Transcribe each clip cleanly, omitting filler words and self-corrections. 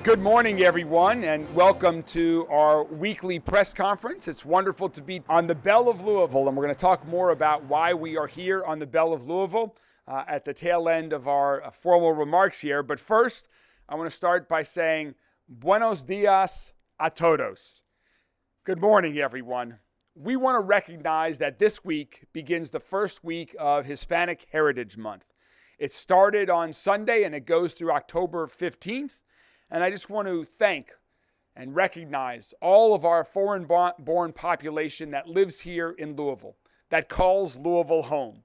Good morning, everyone, and welcome to our weekly press conference. It's wonderful to be on the Belle of Louisville, and we're going to talk more about why we are here on the Belle of Louisville at the tail end of our formal remarks here. But first, I want to start by saying buenos dias a todos. Good morning, everyone. We want to recognize that this week begins the first week of Hispanic Heritage Month. It started on Sunday and it goes through October 15th. And I just want to thank and recognize all of our foreign-born population that lives here in Louisville, that calls Louisville home.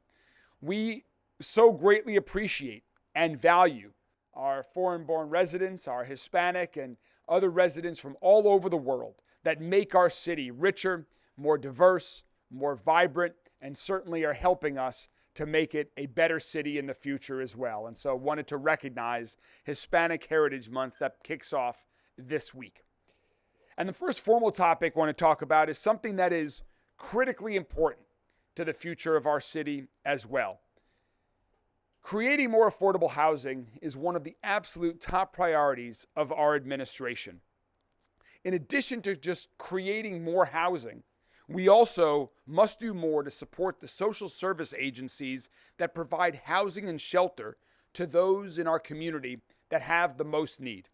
We so greatly appreciate and value our foreign-born residents, our Hispanic and other residents from all over the world that make our city richer, more diverse, more vibrant, and certainly are helping us to make it a better city in the future as well. And so wanted to recognize Hispanic Heritage Month that kicks off this week. And the first formal topic I want to talk about is something that is critically important to the future of our city as well. Creating more affordable housing is one of the absolute top priorities of our administration. In addition to just creating more housing, we also must do more to support the social service agencies that provide housing and shelter to those in our community that have the most need.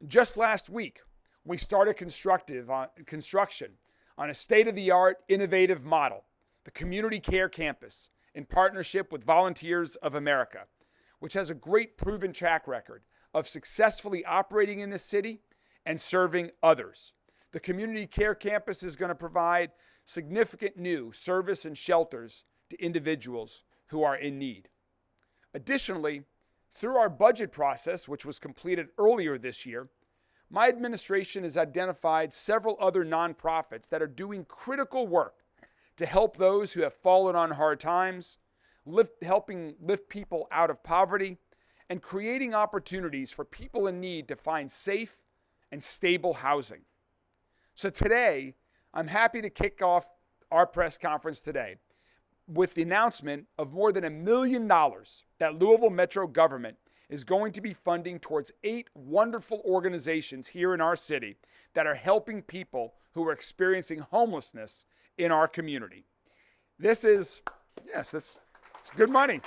Just last week, we started construction on a state-of-the-art, innovative model, the Community Care Campus, in partnership with Volunteers of America, which has a great proven track record of successfully operating in the city and serving others. The Community Care Campus is going to provide significant new service and shelters to individuals who are in need. Additionally, through our budget process, which was completed earlier this year, my administration has identified several other nonprofits that are doing critical work to help those who have fallen on hard times, helping lift people out of poverty, and creating opportunities for people in need to find safe and stable housing. So today, I'm happy to kick off our press conference today with the announcement of more than $1 million that Louisville Metro government is going to be funding towards 8 wonderful organizations here in our city that are helping people who are experiencing homelessness in our community. It's good money.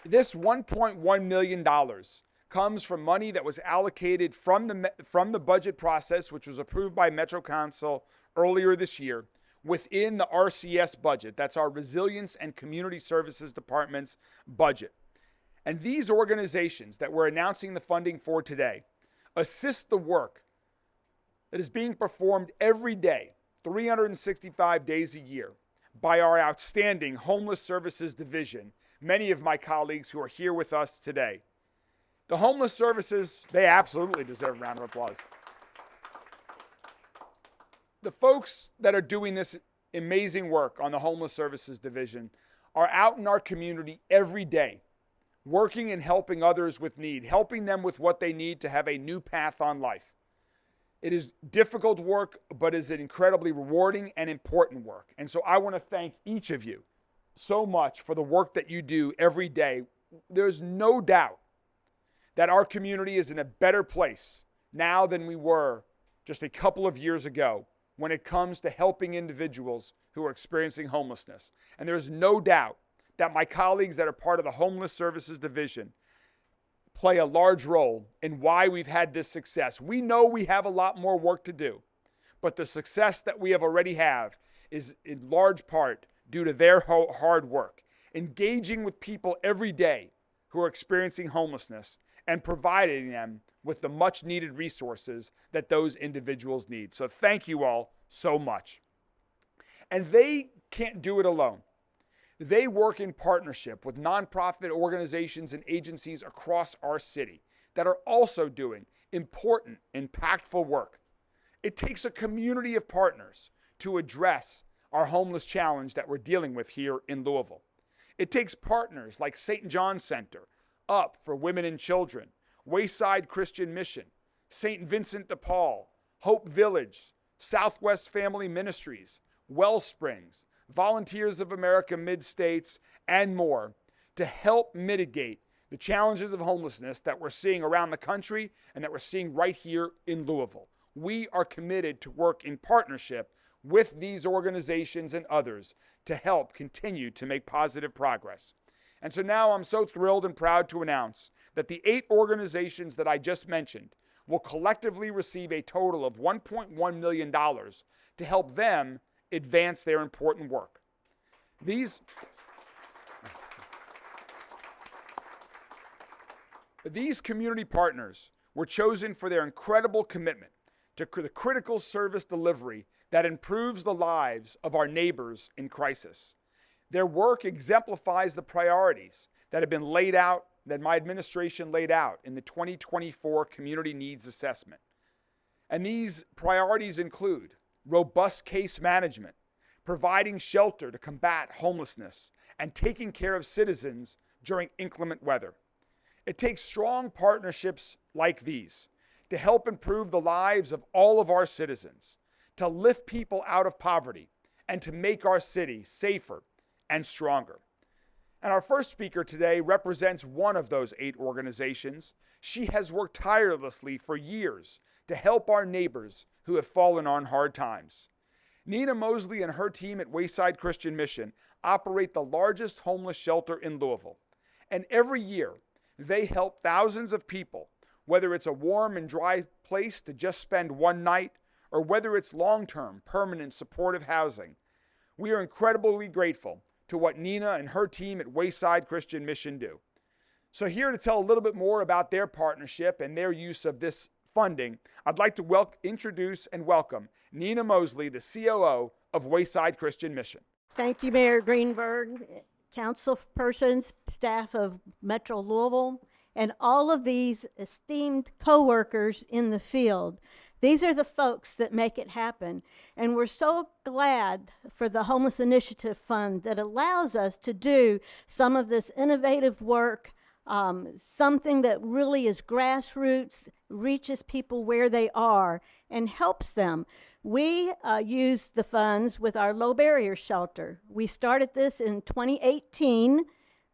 This $1.1 million comes from money that was allocated from the budget process, which was approved by Metro Council earlier this year, within the RCS budget. That's our Resilience and Community Services Department's budget. And these organizations that we're announcing the funding for today assist the work that is being performed every day, 365 days a year, by our outstanding Homeless Services Division, many of my colleagues who are here with us today. The homeless services, they absolutely deserve a round of applause. The folks that are doing this amazing work on the Homeless Services Division are out in our community every day, working and helping others with need, helping them with what they need to have a new path on life. It is difficult work, but is an incredibly rewarding and important work. And so I want to thank each of you so much for the work that you do every day. There's no doubt that our community is in a better place now than we were just a couple of years ago when it comes to helping individuals who are experiencing homelessness. And there's no doubt that my colleagues that are part of the Homeless Services Division play a large role in why we've had this success. We know we have a lot more work to do, but the success that we have already have is in large part due to their hard work, engaging with people every day who are experiencing homelessness and providing them with the much needed resources that those individuals need. So thank you all so much. And they can't do it alone. They work in partnership with nonprofit organizations and agencies across our city that are also doing important, impactful work. It takes a community of partners to address our homeless challenge that we're dealing with here in Louisville. It takes partners like St. John's Center, Up for Women and Children, Wayside Christian Mission, St. Vincent de Paul, Hope Village, Southwest Family Ministries, Wellsprings, Volunteers of America Mid-States, and more to help mitigate the challenges of homelessness that we're seeing around the country and that we're seeing right here in Louisville. We are committed to work in partnership with these organizations and others to help continue to make positive progress. And so now I'm so thrilled and proud to announce that the 8 organizations that I just mentioned will collectively receive a total of $1.1 million to help them advance their important work. These community partners were chosen for their incredible commitment to the critical service delivery that improves the lives of our neighbors in crisis. Their work exemplifies the priorities that have been laid out, that my administration laid out in the 2024 Community Needs Assessment. And these priorities include robust case management, providing shelter to combat homelessness, and taking care of citizens during inclement weather. It takes strong partnerships like these to help improve the lives of all of our citizens, to lift people out of poverty, and to make our city safer and stronger. And our first speaker today represents one of those 8 organizations. She has worked tirelessly for years to help our neighbors who have fallen on hard times. Nina Mosley and her team at Wayside Christian Mission operate the largest homeless shelter in Louisville. And every year, they help thousands of people, whether it's a warm and dry place to just spend one night, or whether it's long-term, permanent, supportive housing. We are incredibly grateful to what Nina and her team at Wayside Christian Mission do. So here to tell a little bit more about their partnership and their use of this funding, I'd like to introduce and welcome Nina Mosley, the COO of Wayside Christian Mission. Thank you, Mayor Greenberg, councilpersons, staff of Metro Louisville, and all of these esteemed co-workers in the field. These are the folks that make it happen. And we're so glad for the Homeless Initiative Fund that allows us to do some of this innovative work, something that really is grassroots, reaches people where they are, and helps them. We use the funds with our low barrier shelter. We started this in 2018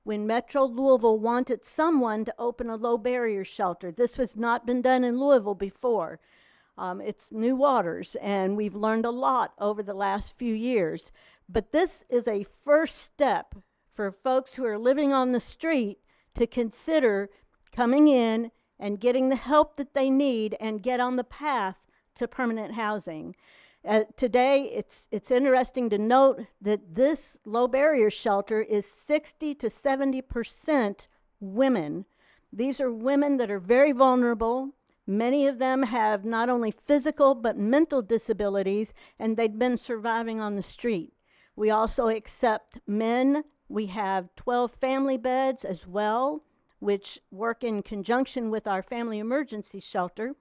when Metro Louisville wanted someone to open a low barrier shelter. This has not been done in Louisville before. It's new waters, and we've learned a lot over the last few years. But this is a first step for folks who are living on the street to consider coming in and getting the help that they need and get on the path to permanent housing. Today, it's interesting to note that this low barrier shelter is 60 to 70% women. These are women that are very vulnerable. Many of them have not only physical but mental disabilities, and they've been surviving on the street. We also accept men. We have 12 family beds as well, which work in conjunction with our family emergency shelter.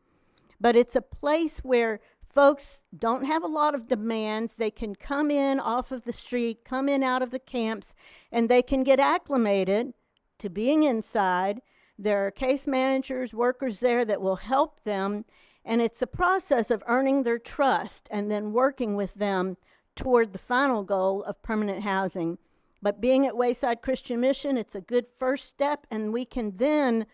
But it's a place where folks don't have a lot of demands. They can come in off of the street, come in out of the camps, and they can get acclimated to being inside. There are case managers, workers there that will help them, and it's a process of earning their trust and then working with them toward the final goal of permanent housing. But being at Wayside Christian Mission, it's a good first step, and we can then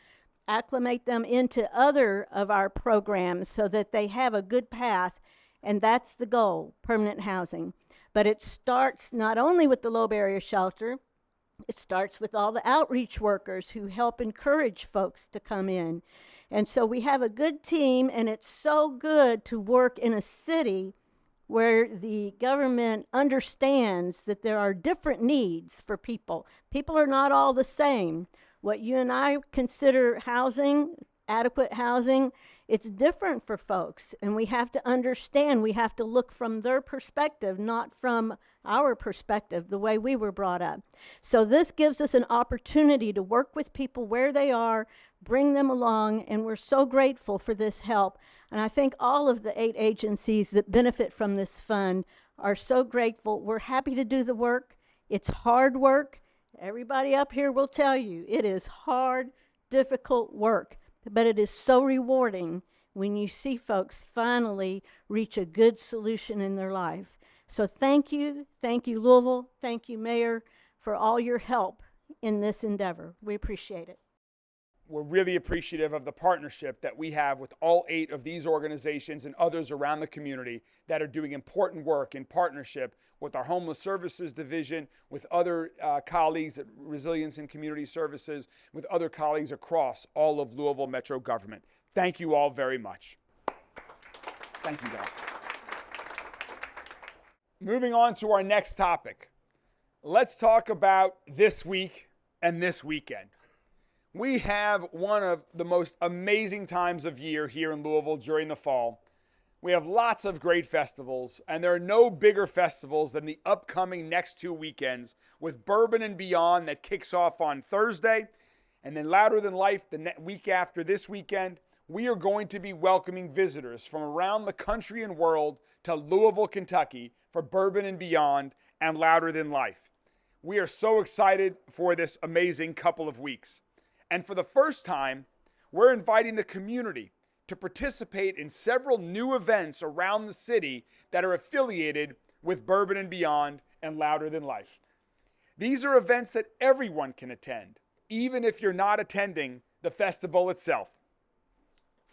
acclimate them into other of our programs so that they have a good path, and that's the goal, permanent housing. But it starts not only with the low barrier shelter, it starts with all the outreach workers who help encourage folks to come in. And so we have a good team, and it's so good to work in a city where the government understands that there are different needs for people. People are not all the same. What you and I consider housing, adequate housing, it's different for folks, and we have to understand, we have to look from their perspective, not from our perspective, the way we were brought up. So this gives us an opportunity to work with people where they are, bring them along, and we're so grateful for this help. And I think all of the 8 agencies that benefit from this fund are so grateful. We're happy to do the work. It's hard work. Everybody up here will tell you it is hard, difficult work, but it is so rewarding when you see folks finally reach a good solution in their life. So thank you, Louisville, thank you, Mayor, for all your help in this endeavor. We appreciate it. we're really appreciative of the partnership that we have with all 8 of these organizations and others around the community that are doing important work in partnership with our Homeless Services Division, with other colleagues at Resilience and Community Services, with other colleagues across all of Louisville Metro government. Thank you all very much. Thank you, guys. Moving on to our next topic. Let's talk about this week and this weekend. We have one of the most amazing times of year here in Louisville during the fall. We have lots of great festivals, and there are no bigger festivals than the upcoming next 2 weekends with Bourbon Beyond that kicks off on Thursday, and then Louder Than Life the week after this weekend. We are going to be welcoming visitors from around the country and world to Louisville, Kentucky for Bourbon Beyond and Louder Than Life. We are so excited for this amazing couple of weeks. And for the first time, we're inviting the community to participate in several new events around the city that are affiliated with Bourbon Beyond and Louder Than Life. These are events that everyone can attend, even if you're not attending the festival itself.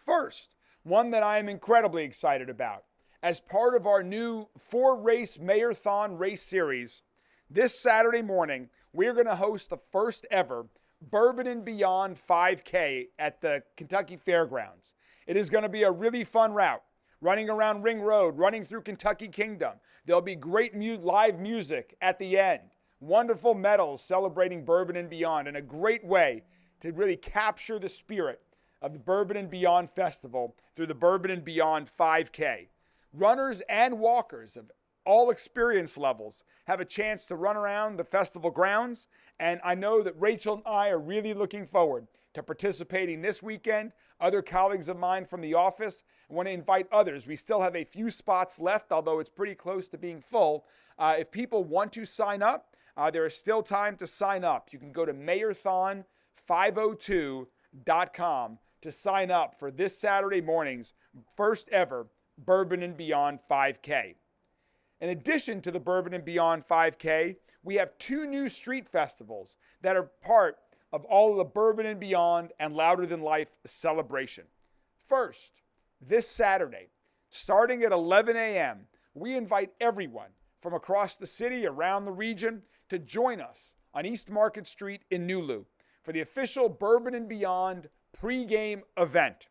First, one that I am incredibly excited about. As part of our new 4-race Mayor-thon race series, this Saturday morning, we're going to host the first ever Bourbon Beyond 5K at the Kentucky Fairgrounds. It is going to be a really fun route, running around Ring Road, running through Kentucky Kingdom. There'll be great live music at the end, wonderful medals celebrating Bourbon Beyond, and a great way to really capture the spirit of the Bourbon Beyond Festival through the Bourbon Beyond 5K. Runners and walkers of all experience levels have a chance to run around the festival grounds, and I know that Rachel and I are really looking forward to participating this weekend. Other colleagues of mine from the office, I want to invite others. We still have a few spots left, although it's pretty close to being full. If people want to sign up, there is still time to sign up. You can go to mayorthon502.com to sign up for this Saturday morning's first ever Bourbon Beyond 5K. In addition to the Bourbon Beyond 5K, we have 2 new street festivals that are part of all of the Bourbon Beyond and Louder Than Life celebration. First, this Saturday, starting at 11 a.m., we invite everyone from across the city, around the region, to join us on East Market Street in Nulu for the official Bourbon Beyond pregame event.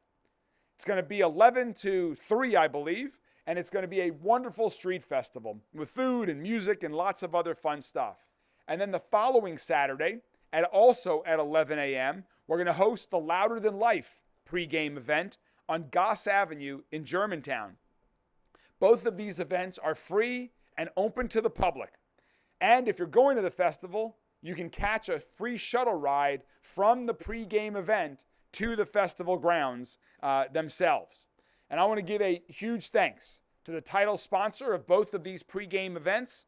It's going to be 11 to 3, I believe, and it's going to be a wonderful street festival with food and music and lots of other fun stuff. And then the following Saturday, also at 11 a.m., we're going to host the Louder Than Life pregame event on Goss Avenue in Germantown. Both of these events are free and open to the public. And if you're going to the festival, you can catch a free shuttle ride from the pregame event to the festival grounds themselves. And I want to give a huge thanks to the title sponsor of both of these pregame events,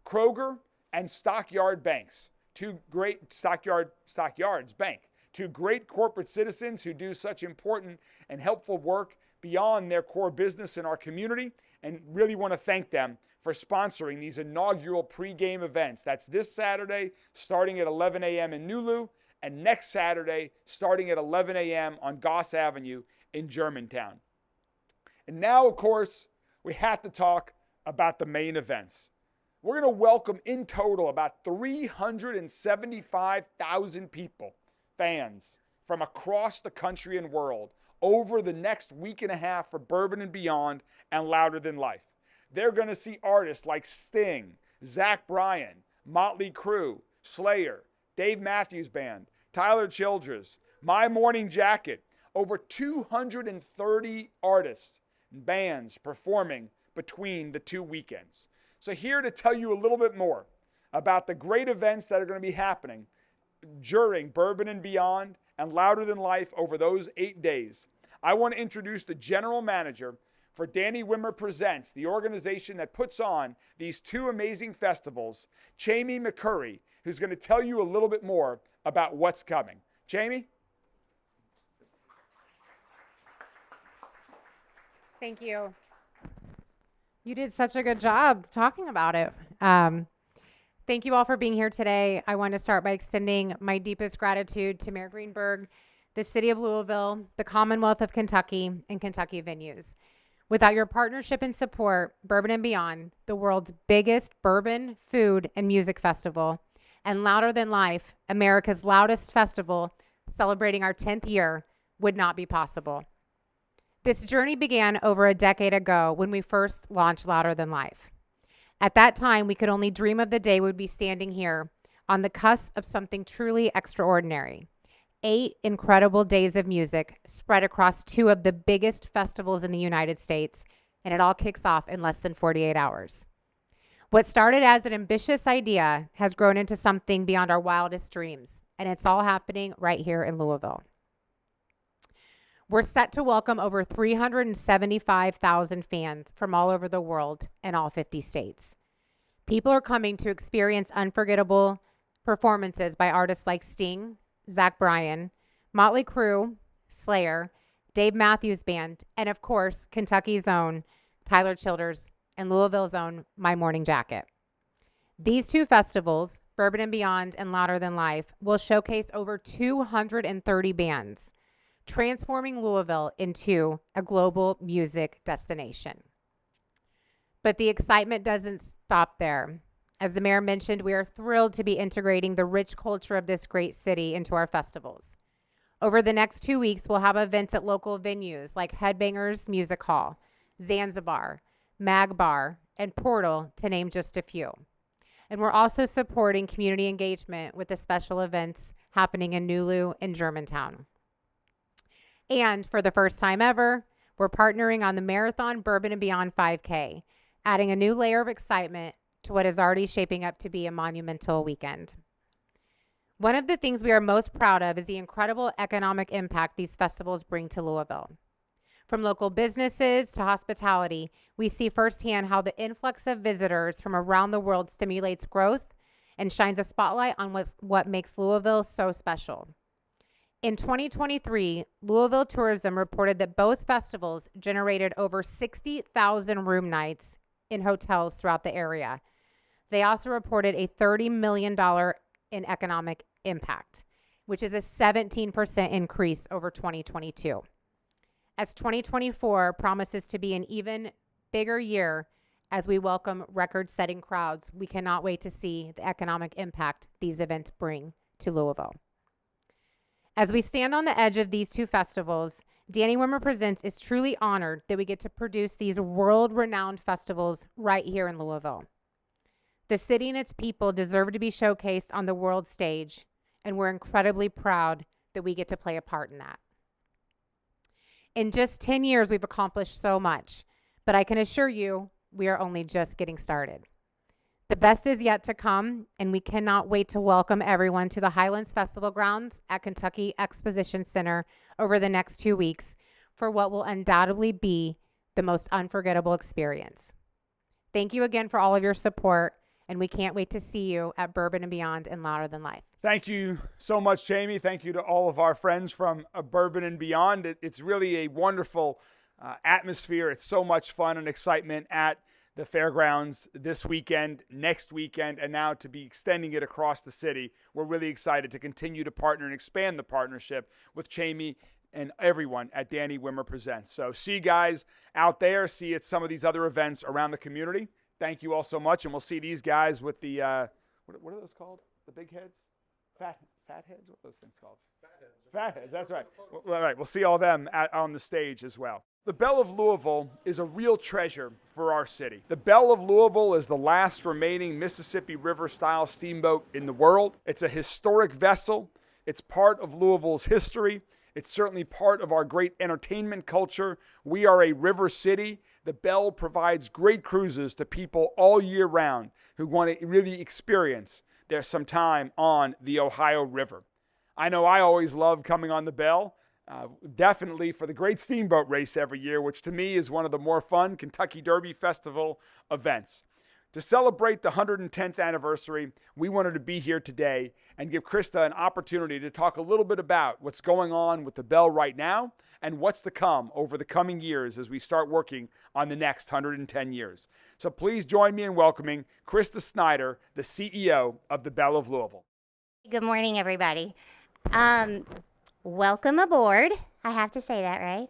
Kroger and Stockyard Banks, two great Stockyards Bank, 2 great corporate citizens who do such important and helpful work beyond their core business in our community, and really want to thank them for sponsoring these inaugural pregame events. That's this Saturday starting at 11 a.m. in Nulu, and next Saturday starting at 11 a.m. on Goss Avenue in Germantown. And now, of course, we have to talk about the main events. We're going to welcome in total about 375,000 people, fans from across the country and world over the next week and a half for Bourbon Beyond and Louder Than Life. They're going to see artists like Sting, Zach Bryan, Motley Crue, Slayer, Dave Matthews Band, Tyler Childers, My Morning Jacket, over 230 artists and bands performing between the 2 weekends. So here to tell you a little bit more about the great events that are going to be happening during Bourbon Beyond and Louder Than Life over those 8 days, I want to introduce the general manager for Danny Wimmer Presents, the organization that puts on these 2 amazing festivals, Jamie McCurry, who's going to tell you a little bit more about what's coming. Jamie? Thank you. You did such a good job talking about it. Thank you all for being here today. I want to start by extending my deepest gratitude to Mayor Greenberg, the City of Louisville, the Commonwealth of Kentucky, and Kentucky Venues. Without your partnership and support, Bourbon and Beyond, the world's biggest bourbon, food, and music festival, and Louder Than Life, America's loudest festival, celebrating our 10th year, would not be possible. This journey began over a decade ago when we first launched Louder Than Life. At that time, we could only dream of the day we'd be standing here on the cusp of something truly extraordinary. 8 incredible days of music spread across 2 of the biggest festivals in the United States, and it all kicks off in less than 48 hours. What started as an ambitious idea has grown into something beyond our wildest dreams, and it's all happening right here in Louisville. We're set to welcome over 375,000 fans from all over the world and all 50 states. People are coming to experience unforgettable performances by artists like Sting, Zach Bryan, Motley Crue, Slayer, Dave Matthews Band, and of course, Kentucky's own Tyler Childers and Louisville's own My Morning Jacket. These 2 festivals, Bourbon and Beyond and Louder Than Life, will showcase over 230 bands, transforming Louisville into a global music destination. But the excitement doesn't stop there. As the mayor mentioned, we are thrilled to be integrating the rich culture of this great city into our festivals. Over the next 2 weeks, we'll have events at local venues like Headbangers Music Hall, Zanzibar, Mag Bar, and Portal, to name just a few. And we're also supporting community engagement with the special events happening in Nulu and Germantown. And for the first time ever, we're partnering on the Marathon Bourbon and Beyond 5K, adding a new layer of excitement to what is already shaping up to be a monumental weekend. One of the things we are most proud of is the incredible economic impact these festivals bring to Louisville. From local businesses to hospitality, we see firsthand how the influx of visitors from around the world stimulates growth and shines a spotlight on what makes Louisville so special. In 2023, Louisville Tourism reported that both festivals generated over 60,000 room nights in hotels throughout the area. They also reported a $30 million in economic impact, which is a 17% increase over 2022. As 2024 promises to be an even bigger year as we welcome record-setting crowds, we cannot wait to see the economic impact these events bring to Louisville. As we stand on the edge of these 2 festivals, Danny Wimmer Presents is truly honored that we get to produce these world-renowned festivals right here in Louisville. The city and its people deserve to be showcased on the world stage, and we're incredibly proud that we get to play a part in that. In just 10 years, we've accomplished so much, but I can assure you, we are only just getting started. The best is yet to come, and we cannot wait to welcome everyone to the Highlands Festival grounds at Kentucky Exposition Center over the next 2 weeks for what will undoubtedly be the most unforgettable experience. Thank you again for all of your support, and we can't wait to see you at Bourbon and Beyond and Louder Than Life. Thank you so much, Jamie. Thank you to all of our friends from Bourbon and Beyond. It's really a wonderful atmosphere. It's so much fun and excitement at the fairgrounds this weekend, next weekend, and now to be extending it across the city. We're really excited to continue to partner and expand the partnership with Jamie and everyone at Danny Wimmer Presents. So see you guys out there. See you at some of these other events around the community. Thank you all so much, and we'll see these guys with the, what are those called? The big heads? Fat heads? What are those things called? Fat heads, that's right. Well, all right, we'll see all them on the stage as well. The Belle of Louisville is a real treasure for our city. The Belle of Louisville is the last remaining Mississippi River-style steamboat in the world. It's a historic vessel. It's part of Louisville's history. It's certainly part of our great entertainment culture. We are a river city. The Belle provides great cruises to people all year round who want to really experience some time on the Ohio River. I know I always love coming on the Belle. Definitely for the great steamboat race every year, which to me is one of the more fun Kentucky Derby Festival events. To celebrate the 110th anniversary, we wanted to be here today and give Krista an opportunity to talk a little bit about what's going on with the Belle right now and what's to come over the coming years as we start working on the next 110 years. So please join me in welcoming Krista Snyder, the CEO of the Belle of Louisville. Good morning, everybody. welcome aboard. I have to say that, right?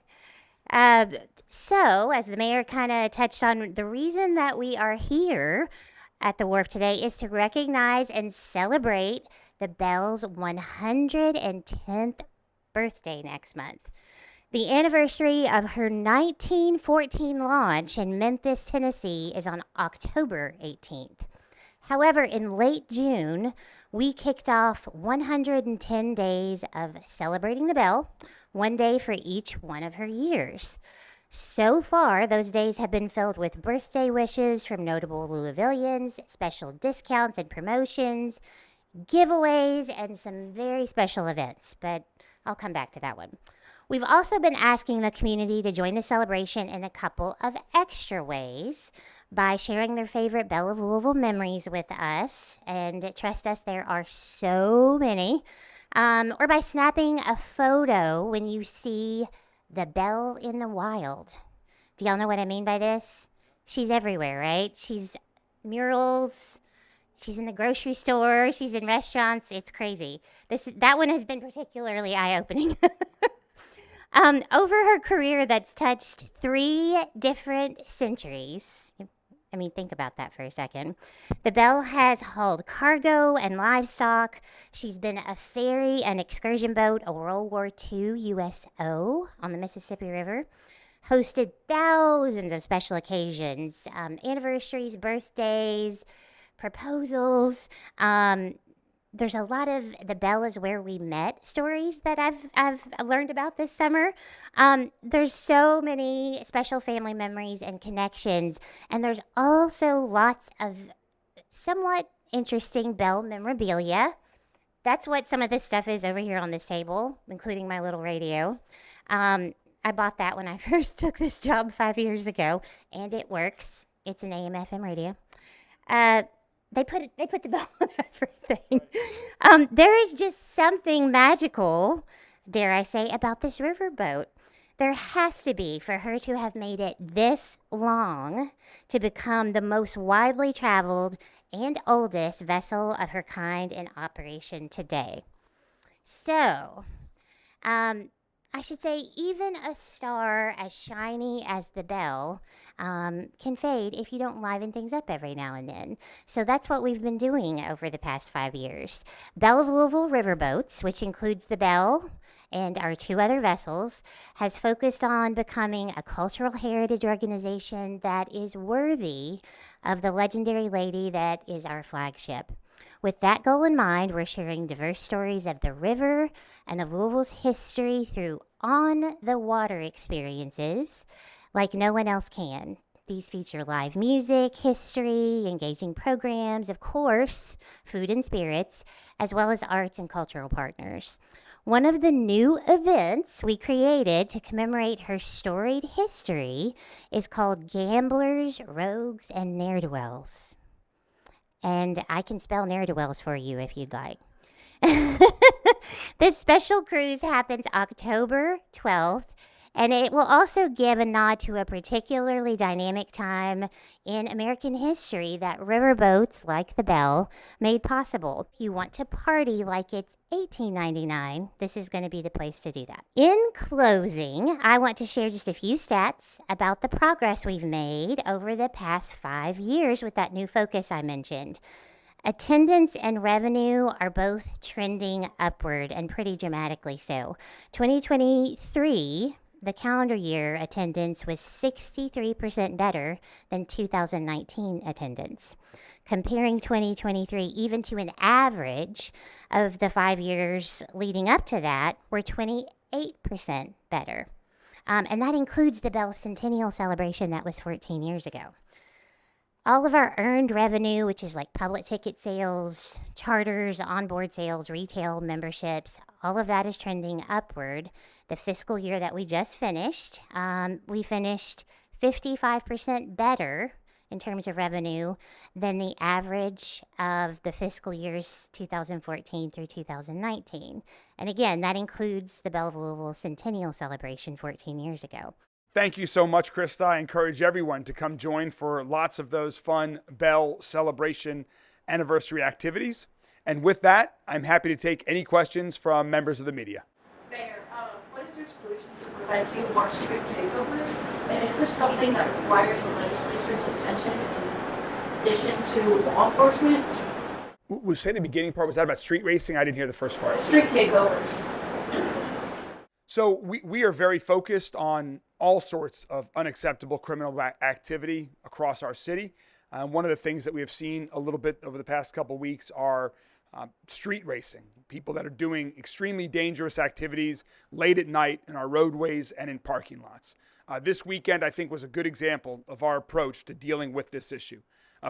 So, as the mayor kind of touched on, the reason that we are here at the wharf today is to recognize and celebrate the Belle's 110th birthday next month. The anniversary of her 1914 launch in Memphis, Tennessee is on October 18th. However, in late June, we kicked off 110 days of celebrating the Belle, one day for each one of her years. So far, those days have been filled with birthday wishes from notable Louisvillians, special discounts and promotions, giveaways, and some very special events, but I'll come back to that one. We've also been asking the community to join the celebration in a couple of extra ways by sharing their favorite Belle of Louisville memories with us, and trust us, there are so many, or by snapping a photo when you see the Belle in the wild. Do y'all know what I mean by this? She's everywhere, right? She's murals, she's in the grocery store, she's in restaurants. It's crazy. That one has been particularly eye-opening. Over her career that's touched 3 different centuries, I mean, think about that for a second. The Belle has hauled cargo and livestock. She's been a ferry and excursion boat, a World War II USO on the Mississippi River, hosted thousands of special occasions, anniversaries, birthdays, proposals. There's a lot of the Belle is where we met stories that I've learned about this summer. There's so many special family memories and connections, and there's also lots of somewhat interesting Belle memorabilia. That's what some of this stuff is over here on this table, including my little radio. I bought that when I first took this job 5 years ago, and it works. It's an AM/FM radio. They put the Belle on everything. There is just something magical, dare I say, about this riverboat. There has to be for her to have made it this long to become the most widely traveled and oldest vessel of her kind in operation today. So, I should say, even a star as shiny as the Belle can fade if you don't liven things up every now and then. So that's what we've been doing over the past 5 years. Belle of Louisville Riverboats, which includes the Belle and our 2 other vessels, has focused on becoming a cultural heritage organization that is worthy of the legendary lady that is our flagship. With that goal in mind, we're sharing diverse stories of the river and of Louisville's history through on-the-water experiences like no one else can. These feature live music, history, engaging programs, of course, food and spirits, as well as arts and cultural partners. One of the new events we created to commemorate her storied history is called Gamblers, Rogues, and Ne'er-do-wells. And I can spell ne'er-do-wells for you if you'd like. This special cruise happens October 12th, and it will also give a nod to a particularly dynamic time in American history that riverboats like the Belle made possible. If you want to party like it's 1899, this is going to be the place to do that. In closing, I want to share just a few stats about the progress we've made over the past 5 years with that new focus I mentioned. Attendance and revenue are both trending upward, and pretty dramatically so. 2023, the calendar year attendance was 63% better than 2019 attendance. Comparing 2023 even to an average of the 5 years leading up to that, we're 28% better. And that includes the Belle Centennial celebration that was 14 years ago. All of our earned revenue, which is like public ticket sales, charters, onboard sales, retail memberships, all of that is trending upward. The fiscal year that we just finished, we finished 55% better in terms of revenue than the average of the fiscal years 2014 through 2019. And again, that includes the Belle of Louisville Centennial celebration 14 years ago. Thank you so much, Krista. I encourage everyone to come join for lots of those fun Belle celebration anniversary activities. And with that, I'm happy to take any questions from members of the media. Mayor, solution to preventing more street takeovers? And is this something that requires the legislature's attention in addition to law enforcement? Say the beginning part, was that about street racing? I didn't hear the first part. Street takeovers. So we are very focused on all sorts of unacceptable criminal activity across our city. One of the things that we have seen a little bit over the past couple of weeks are street racing, people that are doing extremely dangerous activities late at night in our roadways and in parking lots. This weekend, I think, was a good example of our approach to dealing with this issue.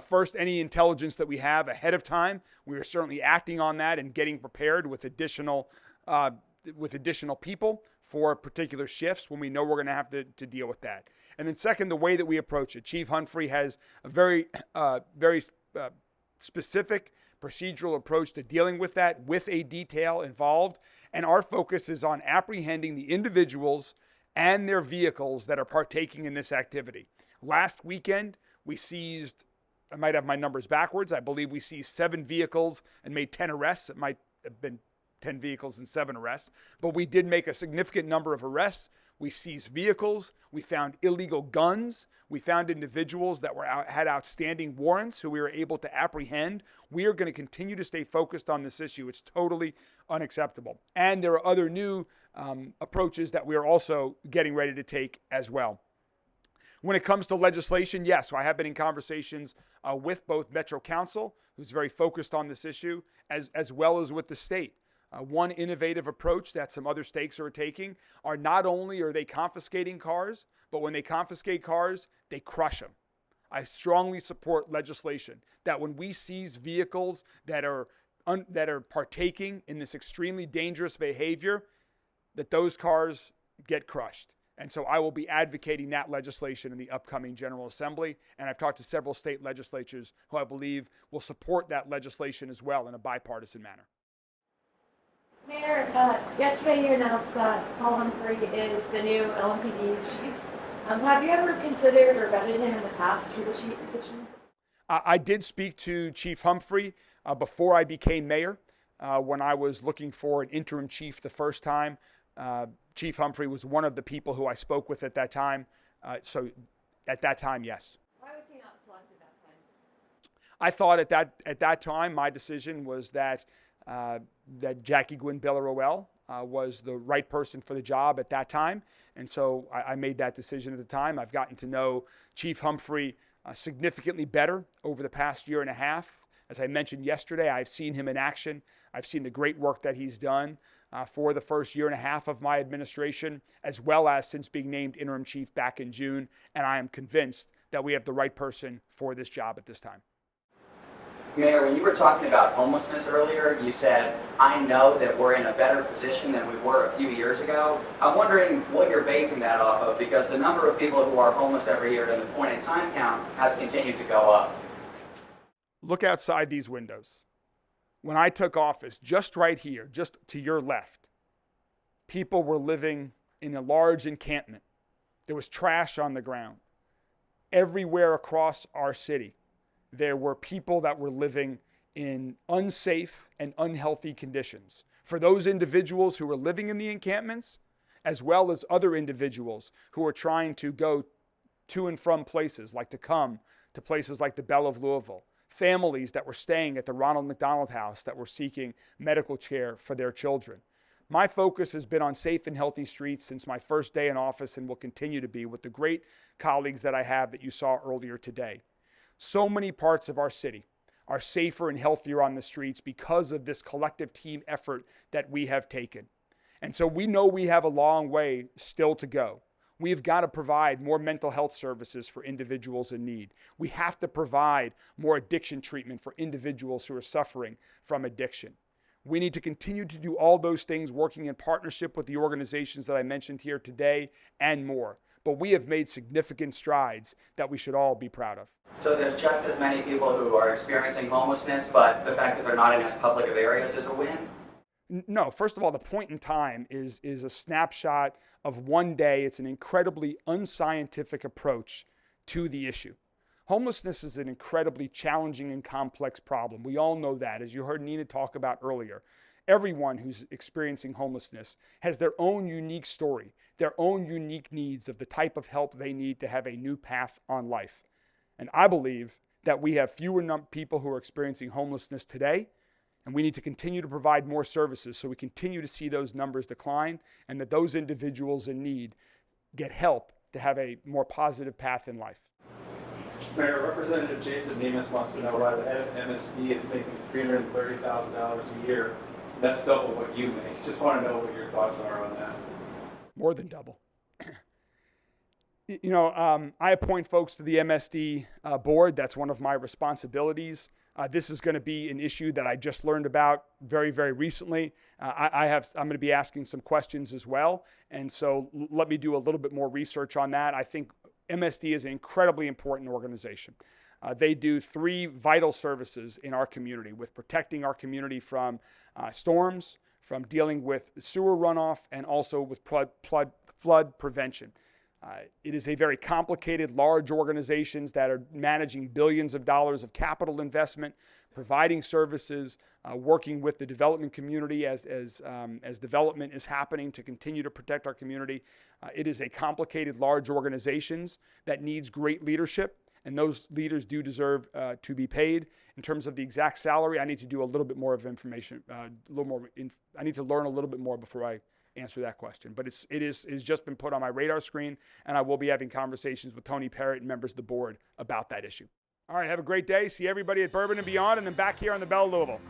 First, any intelligence that we have ahead of time, we are certainly acting on that and getting prepared with additional people for particular shifts when we know we're going to have to deal with that. And then second, the way that we approach it. Chief Humphrey has a very specific procedural approach to dealing with that with a detail involved. And our focus is on apprehending the individuals and their vehicles that are partaking in this activity. Last weekend, we seized, I might have my numbers backwards, I believe we seized 7 vehicles and made 10 arrests. It might have been 10 vehicles and 7 arrests, but we did make a significant number of arrests. We seized vehicles. We found illegal guns. We found individuals that had outstanding warrants who we were able to apprehend. We are going to continue to stay focused on this issue. It's totally unacceptable. And there are other new approaches that we are also getting ready to take as well. When it comes to legislation, yes, so I have been in conversations with both Metro Council, who's very focused on this issue, as well as with the state. One innovative approach that some other states are taking are not only are they confiscating cars, but when they confiscate cars, they crush them. I strongly support legislation that when we seize vehicles that are partaking in this extremely dangerous behavior, that those cars get crushed. And so I will be advocating that legislation in the upcoming General Assembly. And I've talked to several state legislatures who I believe will support that legislation as well in a bipartisan manner. Mayor, yesterday you announced that Paul Humphrey is the new LMPD chief. Have you ever considered or vetted him in the past for the chief position? I did speak to Chief Humphrey before I became mayor. When I was looking for an interim chief the first time, Chief Humphrey was one of the people who I spoke with at that time. So at that time, yes. Why was he not selected that time? I thought at that time, my decision was that Jackie Gwynn Beller was the right person for the job at that time. And so I made that decision at the time. I've gotten to know Chief Humphrey significantly better over the past year and a half. As I mentioned yesterday, I've seen him in action. I've seen the great work that he's done for the first year and a half of my administration, as well as since being named interim chief back in June. And I am convinced that we have the right person for this job at this time. Mayor, when you were talking about homelessness earlier, you said, I know that we're in a better position than we were a few years ago. I'm wondering what you're basing that off of, because the number of people who are homeless every year and the point in time count has continued to go up. Look outside these windows. When I took office, just right here, just to your left, people were living in a large encampment. There was trash on the ground. Everywhere across our city, there were people that were living in unsafe and unhealthy conditions. For those individuals who were living in the encampments, as well as other individuals who were trying to go to and from places, like to come to places like the Belle of Louisville, families that were staying at the Ronald McDonald House that were seeking medical care for their children. My focus has been on safe and healthy streets since my first day in office, and will continue to be with the great colleagues that I have that you saw earlier today. So many parts of our city are safer and healthier on the streets because of this collective team effort that we have taken. And so we know we have a long way still to go. We've got to provide more mental health services for individuals in need. We have to provide more addiction treatment for individuals who are suffering from addiction. We need to continue to do all those things, working in partnership with the organizations that I mentioned here today and more. But we have made significant strides that we should all be proud of. So there's just as many people who are experiencing homelessness, but the fact that they're not in as public of areas is a win? No, first of all, the point in time is a snapshot of one day. It's an incredibly unscientific approach to the issue. Homelessness is an incredibly challenging and complex problem. We all know that, as you heard Nina talk about earlier. everyone who's experiencing homelessness has their own unique story, their own unique needs of the type of help they need to have a new path on life. And I believe that we have fewer people who are experiencing homelessness today, and we need to continue to provide more services so we continue to see those numbers decline and that those individuals in need get help to have a more positive path in life. Mayor, Representative Jason Nemus wants to know why the head of MSD is making $330,000 a year. That's double what you make. Just want to know what your thoughts are on that. More than double. I appoint folks to the MSD board. That's one of my responsibilities. This is going to be an issue that I just learned about very, very recently. I'm going to be asking some questions as well. And so let me do a little bit more research on that. I think MSD is an incredibly important organization. They do 3 vital services in our community, with protecting our community from storms, from dealing with sewer runoff, and also with flood prevention. It is a very complicated, large organizations that are managing billions of dollars of capital investment, providing services, working with the development community as development is happening to continue to protect our community. It is a complicated, large organizations that needs great leadership, and those leaders do deserve to be paid. In terms of the exact salary, I need to do a little bit more of information, I need to learn a little bit more before I answer that question. But it's just been put on my radar screen, and I will be having conversations with Tony Parrott and members of the board about that issue. All right, have a great day. See everybody at Bourbon and Beyond, and then back here on the Belle of Louisville.